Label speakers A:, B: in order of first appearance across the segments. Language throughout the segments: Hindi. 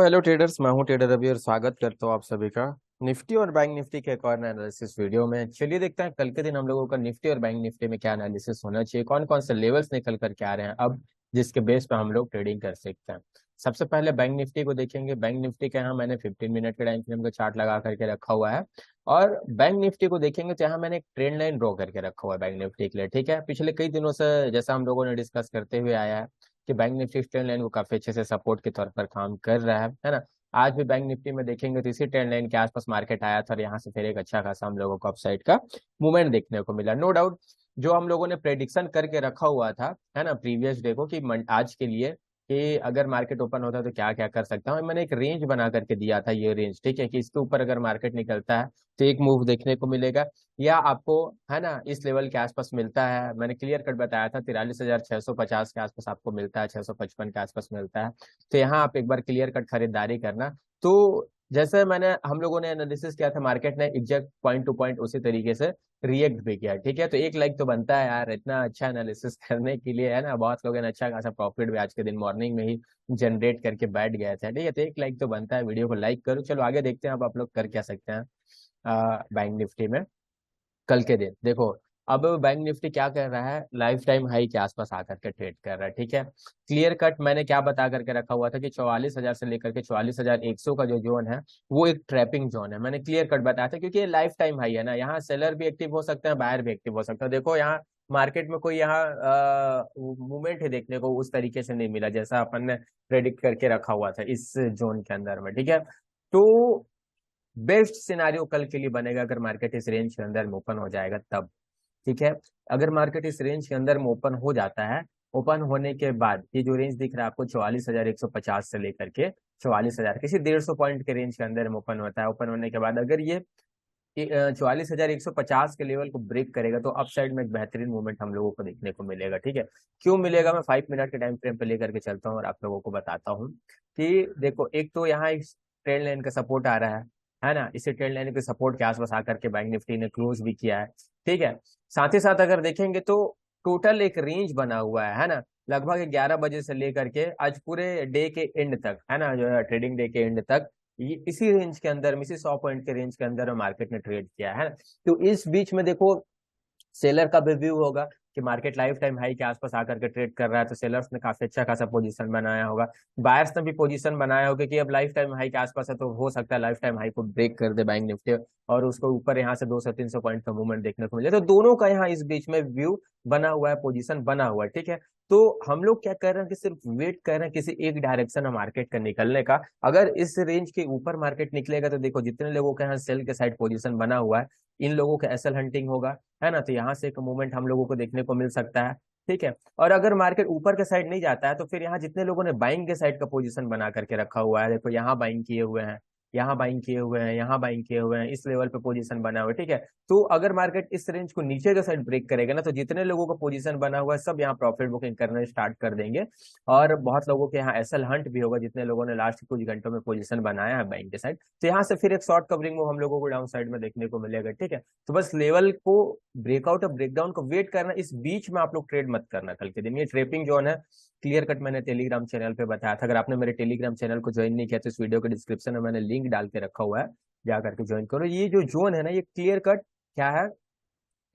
A: हेलो ट्रेडर्स, मैं हूं ट्रेडर रवि और स्वागत करता हूं आप सभी का निफ्टी और बैंक निफ्टी के एक और एनालिसिस वीडियो में। चलिए देखते हैं कल के दिन हम लोगों का निफ्टी और बैंक निफ्टी में क्या एनालिसिस होना चाहिए, कौन कौन से लेवल्स निकल करके आ रहे हैं अब, जिसके बेस पे हम लोग ट्रेडिंग कर सकते हैं। सबसे पहले बैंक निफ्टी को देखेंगे। बैंक निफ्टी का यहाँ मैंने 15 मिनट के टाइम फ्रेम का चार्ट लगा करके रखा हुआ है और बैंक निफ्टी को देखेंगे तो यहाँ मैंने एक ट्रेंड लाइन ड्रॉ करके रखा हुआ है बैंक निफ्टी के लिए। ठीक है, पिछले कई दिनों से जैसा हम लोगों ने डिस्कस करते हुए आया है कि बैंक निफ्टी ट्रेंड लाइन को काफी अच्छे से सपोर्ट के तौर पर काम कर रहा है ना। आज भी बैंक निफ्टी में देखेंगे तो इसी ट्रेंड लाइन के आसपास मार्केट आया था और यहाँ से फिर एक अच्छा खासा हम लोगों को अपसाइड का मूवमेंट देखने को मिला। नो डाउट जो हम लोगों ने प्रेडिक्शन करके रखा हुआ था है ना प्रीवियस डे को कि आज के लिए कि अगर मार्केट ओपन होता है तो क्या क्या कर सकता हूँ, मैंने एक रेंज बना करके दिया था। ये रेंज ठीक है कि इसके ऊपर अगर मार्केट निकलता है तो एक मूव देखने को मिलेगा या आपको है ना इस लेवल के आसपास मिलता है। मैंने क्लियर कट बताया था 43,650 के आसपास आपको मिलता है, 655 के आसपास मिलता है। तो यहाँ आप एक बार क्लियर कट खरीदारी करना। तो जैसे मैंने हम लोगों ने एनालिसिस किया था, मार्केट ने एग्जैक्ट पॉइंट टू पॉइंट उसी तरीके से रिएक्ट भी किया। ठीक है, तो एक लाइक तो बनता है यार इतना अच्छा एनालिसिस करने के लिए है ना। बहुत लोगों ने अच्छा खासा प्रॉफिट भी आज के दिन मॉर्निंग में ही जनरेट करके बैठ गए थे। ठीक है, तो एक लाइक तो बनता है, वीडियो को लाइक करो। चलो आगे देखते हैं अब आप लोग कर क्या सकते हैं बैंक निफ्टी में कल के दिन। देखो अब बैंक निफ्टी क्या कर रहा है, लाइफ टाइम हाई के आसपास आकर के ट्रेड कर रहा है। ठीक है, क्लियर कट मैंने क्या बता करके रखा हुआ था कि 44,000 से लेकर के 44,100 का जो जोन है वो एक ट्रैपिंग जोन है। मैंने क्लियर कट बताया था क्योंकि ये लाइफ टाइम हाई है ना, यहाँ सेलर भी एक्टिव हो सकते हैं, बायर भी एक्टिव हो सकता है। देखो यहाँ मार्केट में कोई यहाँ मूवमेंट है देखने को उस तरीके से नहीं मिला जैसा अपन ने प्रेडिक्ट करके रखा हुआ था इस जोन के अंदर में। ठीक है, तो बेस्ट सिनारियो कल के लिए बनेगा अगर मार्केट इस रेंज के अंदर में ओपन हो जाएगा तब। ठीक है, अगर मार्केट इस रेंज के अंदर में ओपन हो जाता है, ओपन होने के बाद ये जो रेंज दिख रहा है आपको 44,150 से लेकर के 44,000 किसी 150 पॉइंट के रेंज के अंदर में ओपन होता है। ओपन होने के बाद अगर ये 44,150 के लेवल को ब्रेक करेगा तो अपसाइड में एक बेहतरीन मूवमेंट हम लोगों को देखने को मिलेगा। ठीक है, क्यों मिलेगा मैं 5 मिनट के टाइम फ्रेम पे लेकर के चलता हूँ और आप लोगों को बताता हूँ कि देखो एक तो यहाँ एक ट्रेंड लाइन का सपोर्ट आ रहा है ना। इसी ट्रेंड लाइन के सपोर्ट के आसपास आकर के बैंक निफ्टी ने क्लोज भी किया है। ठीक है, साथ ही साथ अगर देखेंगे तो टोटल एक रेंज बना हुआ है ना, लगभग 11 बजे से लेकर के आज पूरे डे के एंड तक है ना, जो है ट्रेडिंग डे के एंड तक ये इसी रेंज के अंदर में, इसी 100 पॉइंट के रेंज के अंदर मार्केट ने ट्रेड किया है ना। तो इस बीच में देखो सेलर का भी व्यू होगा कि मार्केट लाइफ टाइम हाई के आसपास आकर के ट्रेड कर रहा है तो सेलर्स ने काफी अच्छा खासा पोजीशन बनाया होगा, बायर्स ने भी पोजीशन बनाया होगा कि अब लाइफ टाइम हाई के आसपास है तो हो सकता है लाइफ टाइम हाई को ब्रेक कर दे बैंक निफ्टी और उसको ऊपर यहाँ से 200-300 पॉइंट का मूवमेंट देखने को मिले। तो दोनों का यहाँ इस बीच में व्यू बना हुआ है, पोजीशन बना हुआ है। ठीक है, तो हम लोग क्या कर रहे हैं कि सिर्फ वेट कर रहे हैं किसी एक डायरेक्शन में मार्केट का निकलने का। अगर इस रेंज के ऊपर मार्केट निकलेगा तो देखो जितने लोगों के यहाँ सेल के साइड पोजीशन बना हुआ है इन लोगों का एसएल हंटिंग होगा है ना, तो यहाँ से एक मूवमेंट हम लोगों को देखने को मिल सकता है। ठीक है, और अगर मार्केट ऊपर के साइड नहीं जाता है तो फिर यहाँ जितने लोगों ने बाइंग के साइड का पोजीशन बना करके रखा हुआ है, देखो यहाँ बाइंग किए हुए हैं, यहाँ बाइंग किए हुए हैं, यहाँ बाइंग किए हुए हैं, इस लेवल पे पोजीशन बना हुआ है। ठीक है, तो अगर मार्केट इस रेंज को नीचे के साइड ब्रेक करेगा ना तो जितने लोगों का पोजीशन बना हुआ है सब यहाँ प्रॉफिट बुकिंग करना स्टार्ट कर देंगे और बहुत लोगों के यहाँ एसएल हंट भी होगा जितने लोगों ने लास्ट कुछ घंटों में पोजीशन बनाया है बाइंग के साइड। तो यहाँ से फिर एक शॉर्ट कवरिंग वो हम लोगों को डाउन साइड में देखने को मिलेगा। ठीक है, तो बस लेवल को ब्रेकआउट और ब्रेकडाउन को वेट करना, इस बीच में आप लोग ट्रेड मत करना कल के दिन। ये ट्रेपिंग जोन है, क्लियर कट मैंने टेलीग्राम चैनल पे बताया था। अगर आपने मेरे टेलीग्राम चैनल को ज्वाइन नहीं किया तो इस वीडियो के डिस्क्रिप्शन में मैंने लिंक डाल के रखा हुआ है, जा करके ज्वाइन करो। ये जो जोन है ना ये क्लियर कट क्या है,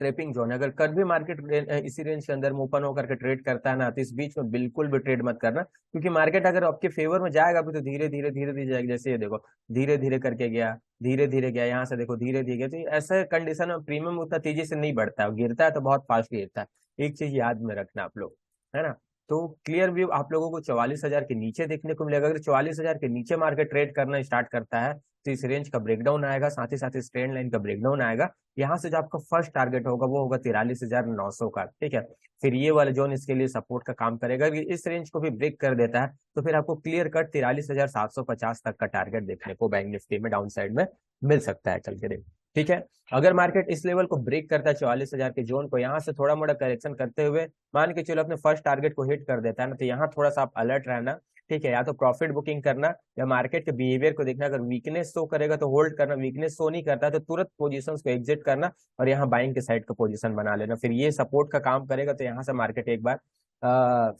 A: ट्रेपिंग जोन है। अगर कल भी मार्केट इसी रेंज के अंदर में ओपन होकर के ट्रेड करता है ना तो इस बीच में बिल्कुल भी ट्रेड मत करना, क्योंकि मार्केट अगर आपके फेवर में जाएगा भी तो धीरे धीरे धीरे धीरे जाएगा। जैसे ये देखो धीरे धीरे करके गया, धीरे धीरे गया, यहाँ से देखो धीरे धीरे गया। तो ऐसे कंडीशन में प्रीमियम उतना तेजी से नहीं बढ़ता है, गिरता है तो बहुत फास्ट गिरता है। एक चीज याद में रखना आप लोग है ना। तो क्लियर व्यू आप लोगों को 44,000 के नीचे देखने को मिलेगा। अगर 44,000 के नीचे मार्केट ट्रेड करना स्टार्ट करता है तो इस रेंज का ब्रेकडाउन आएगा, साथ ही साथ इस ट्रेंड लाइन का ब्रेकडाउन आएगा। यहाँ से जो आपका फर्स्ट टारगेट होगा वो होगा 43,900 का। ठीक है, फिर ये वाला जोन इसके लिए सपोर्ट का काम करेगा। अगर इस रेंज को भी ब्रेक कर देता है तो फिर आपको क्लियर कट 43,750 तक का टारगेट देखने को बैंक निफ्टी में डाउन साइड में मिल सकता है कल के दिन। ठीक है, अगर मार्केट इस लेवल को ब्रेक करता है 44,000 के जोन को, यहाँ से थोड़ा मोड़ा करेक्शन करते हुए मान के चलो अपने फर्स्ट टारगेट को हिट कर देता है ना तो यहाँ थोड़ा सा आप अलर्ट रहना। ठीक है, या तो प्रॉफिट बुकिंग करना या मार्केट के बिहेवियर को देखना। अगर वीकनेस शो करेगा तो होल्ड करना, वीकनेस शो नहीं करता तो तुरंत पोजीशंस को एग्जिट करना और यहाँ बाइंग के साइड का पोजीशन बना लेना। फिर ये सपोर्ट का काम करेगा तो यहाँ से मार्केट एक बार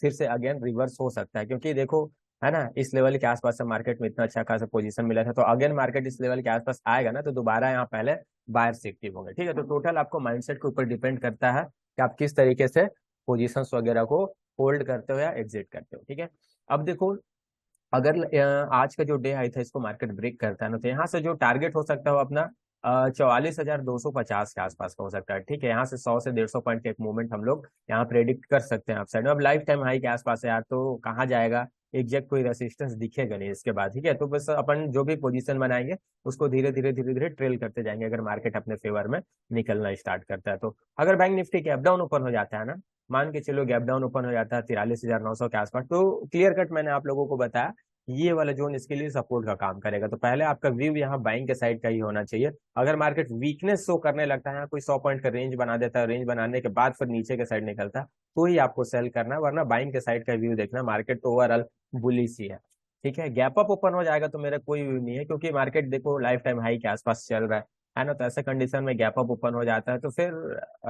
A: फिर से अगेन रिवर्स हो सकता है, क्योंकि देखो है ना, इस लेवल के आसपास से मार्केट में इतना अच्छा खासा पोजीशन मिला था, तो अगेन मार्केट इस लेवल के आसपास आएगा ना तो दोबारा यहाँ पहले बायर्स एक्टिव होंगे। ठीक है, तो टोटल आपको माइंडसेट के ऊपर डिपेंड करता है कि आप किस तरीके से पोजीशंस वगैरह को होल्ड करते हो या एग्जिट करते हो। ठीक है, अब देखो अगर आज का जो डे हाई था इसको मार्केट ब्रेक करता है ना, तो यहाँ से जो टारगेट हो सकता है वो अपना 44,250 के आसपास का हो सकता है। ठीक है, यहाँ से 100 से 150 पॉइंट का एक मूवमेंट हम लोग यहाँ प्रेडिक्ट कर सकते हैं अपसाइड में। अब लाइफ टाइम हाई के आसपास है यार, तो कहाँ जाएगा, एग्जैक्ट कोई रेसिस्टेंस दिखेगा नहीं इसके बाद। ठीक है, तो बस अपन जो भी पोजीशन बनाएंगे उसको धीरे धीरे धीरे धीरे ट्रेल करते जाएंगे अगर मार्केट अपने फेवर में निकलना स्टार्ट करता है तो। अगर bank Nifty gap down open हो जाता है ना, मान के चलो गैप डाउन ओपन हो जाता है 43,900 के आसपास, तो क्लियर कट मैंने आप लोगों को बताया ये वाला जोन इसके लिए सपोर्ट का काम करेगा। तो पहले आपका व्यू यहाँ बाइंग के साइड का ही होना चाहिए। अगर मार्केट वीकनेस शो करने लगता है, कोई 100 पॉइंट का रेंज बना देता है, रेंज बनाने के बाद फिर नीचे के साइड निकलता है, तो ही आपको सेल करना है, वरना बाइंग के साइड का व्यू देखना। मार्केट तो ओवरऑल बुलिश ही है। ठीक है, गैप अप ओपन हो जाएगा तो मेरा कोई व्यू नहीं है, क्योंकि मार्केट देखो लाइफ टाइम हाई के आसपास चल रहा है ना, तो ऐसे कंडीशन में गैप अप ओपन हो जाता है तो फिर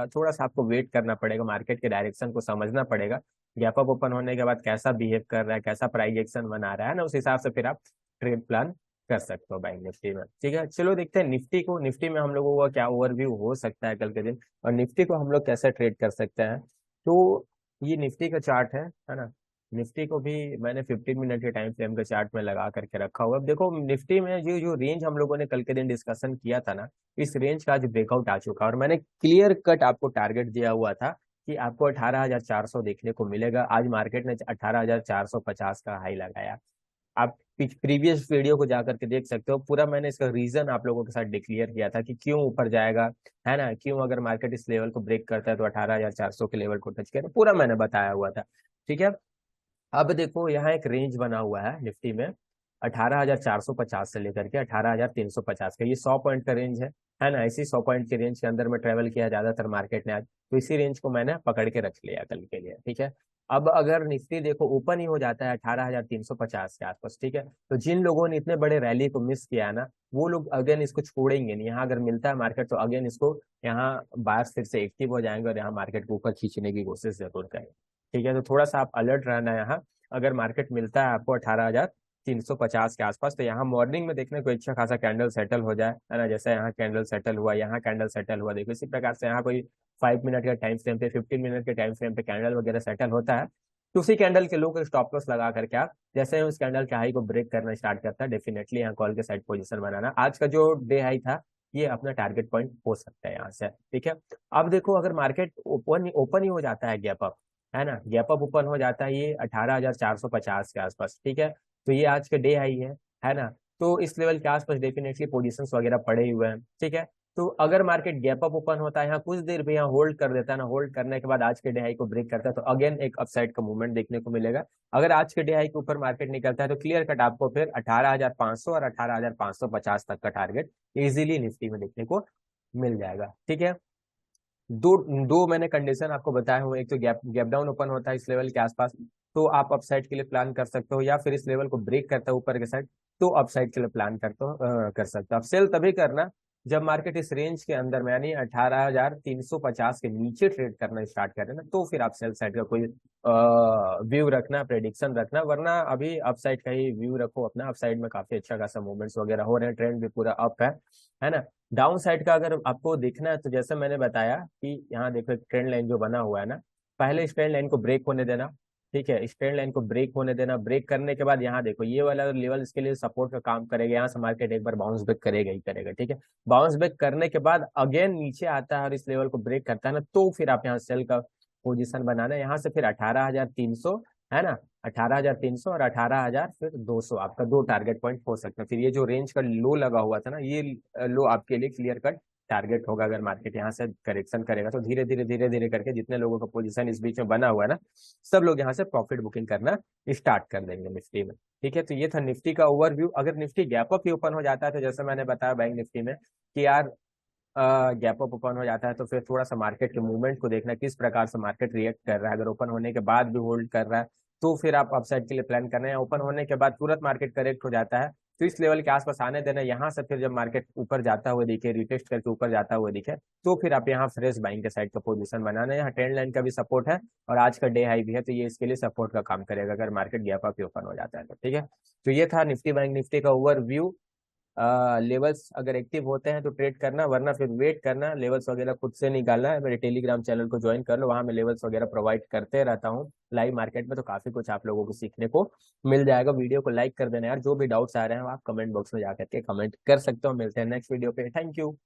A: थोड़ा सा आपको वेट करना पड़ेगा, मार्केट के डायरेक्शन को समझना पड़ेगा। गैप अप ओपन होने के बाद कैसा बिहेव कर रहा है, कैसा प्राइस एक्शन बना रहा है ना, उस हिसाब से फिर आप ट्रेड प्लान कर सकते हो बैंक निफ्टी में। ठीक है, चलो देखते हैं निफ्टी को। निफ्टी में हम लोगों का क्या ओवरव्यू हो सकता है कल के दिन, और निफ्टी को हम लोग कैसे ट्रेड कर सकते हैं। तो ये निफ्टी का चार्ट है ना, निफ्टी को भी मैंने 15 मिनट के टाइम फ्रेम के चार्ट में लगा करके रखा हुआ है। अब देखो निफ्टी में जो जो रेंज हम लोगों ने कल के दिन डिस्कशन किया था ना, इस रेंज का आज ब्रेकआउट आ चुका है, और मैंने क्लियर कट आपको टारगेट दिया हुआ था कि आपको 18,400 देखने को मिलेगा। आज मार्केट ने 18,450 का हाई लगाया। आप प्रीवियस वीडियो को जाकर के देख सकते हो, पूरा मैंने इसका रीजन आप लोगों के साथ डिक्लेयर किया था कि क्यों ऊपर जाएगा, है ना, क्यों अगर मार्केट इस लेवल को ब्रेक करता है तो 18,400 के लेवल को टच किया, पूरा मैंने बताया हुआ था। ठीक है, अब देखो यहाँ एक रेंज बना हुआ है निफ्टी में 18,450 से लेकर के 18,350 का, ये 100 पॉइंट का रेंज है ना। इसी 100 पॉइंट के रेंज के अंदर में ट्रेवल किया ज्यादातर मार्केट ने आज, तो इसी रेंज को मैंने पकड़ के रख लिया कल के लिए। ठीक है, अब अगर निफ्टी देखो ओपन ही हो जाता है 18,350 के आसपास, ठीक है, तो जिन लोगों ने इतने बड़े रैली को मिस किया है ना, वो लोग अगेन इसको छोड़ेंगे नहीं। यहाँ अगर मिलता है मार्केट तो अगेन इसको यहाँ बायर्स फिर से एक्टिव हो जाएंगे और यहाँ मार्केट को ऊपर खींचने की कोशिश जरूर करेंगे। ठीक है, तो थोड़ा सा आप अलर्ट रहना है यहाँ। अगर मार्केट मिलता है आपको 18,350 के आसपास, तो यहाँ मॉर्निंग में देखने को अच्छा खासा कैंडल सेटल हो जाए, है ना, जैसे यहाँ कैंडल सेटल हुआ, यहाँ कैंडल सेटल हुआ, देखो इसी प्रकार से यहाँ कोई 5 मिनट का टाइम फ्रेम पे, 15 मिनट के टाइम फ्रेम पे कैंडल वगैरह सेटल होता है, तो उसी कैंडल के लो को स्टॉप लॉस लगा करके आप जैसे ही उस कैंडल के हाई को ब्रेक करना स्टार्ट करता है, डेफिनेटली यहाँ कॉल के साइड पोजीशन बनाना। आज का जो डे हाई था ये अपना टारगेट पॉइंट हो सकता है यहाँ से। ठीक है, अब देखो अगर मार्केट ओपन ही हो जाता है गैप अप, है ना, गैप अप ओपन हो जाता है ये 18,450 के आसपास, ठीक है, तो ये आज का डे हाई है ना, तो इस लेवल के आसपास डेफिनेटली पोजीशंस वगैरह पड़े हुए हैं। ठीक है, तो अगर मार्केट गैप अप ओपन होता है यहाँ कुछ देर भी यहाँ होल्ड कर देता है ना, होल्ड करने के बाद आज के डे हाई को ब्रेक करता है तो अगेन एक अपसाइड का मूवमेंट देखने को मिलेगा। अगर आज के डे हाई के ऊपर मार्केट निकलता है तो क्लियर कट आपको फिर 18,500 और 18,550 तक का टारगेट इजीली निफ्टी में देखने को मिल जाएगा। ठीक है, दो दो मैंने कंडीशन आपको बताए हुए, एक तो गैप गैप डाउन ओपन होता है इस लेवल के आसपास तो आप अपसाइड के लिए प्लान कर सकते हो, या फिर इस लेवल को ब्रेक करता है ऊपर के साइड तो अपसाइड के लिए प्लान करते हो कर सकते हो। आप सेल तभी करना जब मार्केट इस रेंज के अंदर में यानी 18,350 के नीचे ट्रेड करना स्टार्ट करे ना, तो फिर आप सेल साइड का कोई व्यू रखना, प्रेडिक्शन रखना, वरना अभी अपसाइड का ही व्यू रखो अपना। अपसाइड में काफी अच्छा खासा मूवमेंट्स वगैरह हो रहे हैं, ट्रेंड भी पूरा अप है ना। डाउन साइड का अगर आपको देखना है तो जैसे मैंने बताया कि यहाँ देखो ट्रेंड लाइन जो बना हुआ है ना, पहले इस ट्रेंड लाइन को ब्रेक होने देना। ठीक है, इस ट्रेंड लाइन को ब्रेक होने देना, ब्रेक करने के बाद यहाँ देखो ये वाला लेवल इसके लिए सपोर्ट का काम करेगा, यहाँ से मार्केट एक बार बाउंस बैक करेगा ही करेगा। ठीक है, बाउंस बैक करने के बाद अगेन नीचे आता है और इस लेवल को ब्रेक करता है ना, तो फिर आप यहाँ सेल का पोजीशन बनाना है। यहाँ से फिर 18,300 है ना, 18,300 और 18,000 फिर 200 आपका दो टारगेट पॉइंट हो सकता है। फिर ये जो रेंज का लो लगा हुआ था ना, ये लो आपके लिए क्लियर कट टारगेट होगा। अगर मार्केट यहाँ से करेक्शन करेगा तो धीरे धीरे करके जितने लोगों का पोजीशन इस बीच में बना हुआ है ना, सब लोग यहाँ से प्रॉफिट बुकिंग करना स्टार्ट कर देंगे निफ्टी में। ठीक है, तो ये था निफ्टी का ओवरव्यू। अगर निफ्टी गैप अप ही ओपन हो जाता है तो जैसे मैंने बताया बैंक निफ्टी में कि यार गैप अप ओपन हो जाता है तो फिर थोड़ा सा मार्केट के मूवमेंट को देखना, किस प्रकार से मार्केट रिएक्ट कर रहा है। अगर ओपन होने के बाद भी होल्ड कर रहा है तो फिर आप अपसाइड के लिए प्लान करना है। ओपन होने के बाद तुरंत मार्केट करेक्ट हो जाता है तो इस लेवल के आसपास आने देना, यहाँ से फिर जब मार्केट ऊपर जाता हुआ दिखे, रिटेस्ट करके ऊपर जाता हुआ दिखे, तो फिर आप यहाँ फ्रेश बाइंग के साइड का पोजीशन बनाना है। यहाँ ट्रेंड लाइन का भी सपोर्ट है और आज का डे हाई भी है, तो ये इसके लिए सपोर्ट का काम करेगा अगर मार्केट गैप अप ओपन हो जाता है तो। ठीक है, तो ये था निफ्टी बैंक निफ्टी का ओवरव्यू। लेवल्स अगर एक्टिव होते हैं तो ट्रेड करना, वरना फिर वेट करना, लेवल्स वगैरह खुद से निकालना है। मेरे टेलीग्राम चैनल को ज्वाइन कर लो, वहां मैं लेवल्स वगैरह प्रोवाइड करते रहता हूँ लाइव मार्केट में, तो काफी कुछ आप लोगों को सीखने को मिल जाएगा। वीडियो को लाइक कर देना यार, जो भी डाउट्स आ रहे हैं आप कमेंट बॉक्स में जाकर के कमेंट कर सकते हो। मिलते हैं नेक्स्ट वीडियो पे, थैंक यू।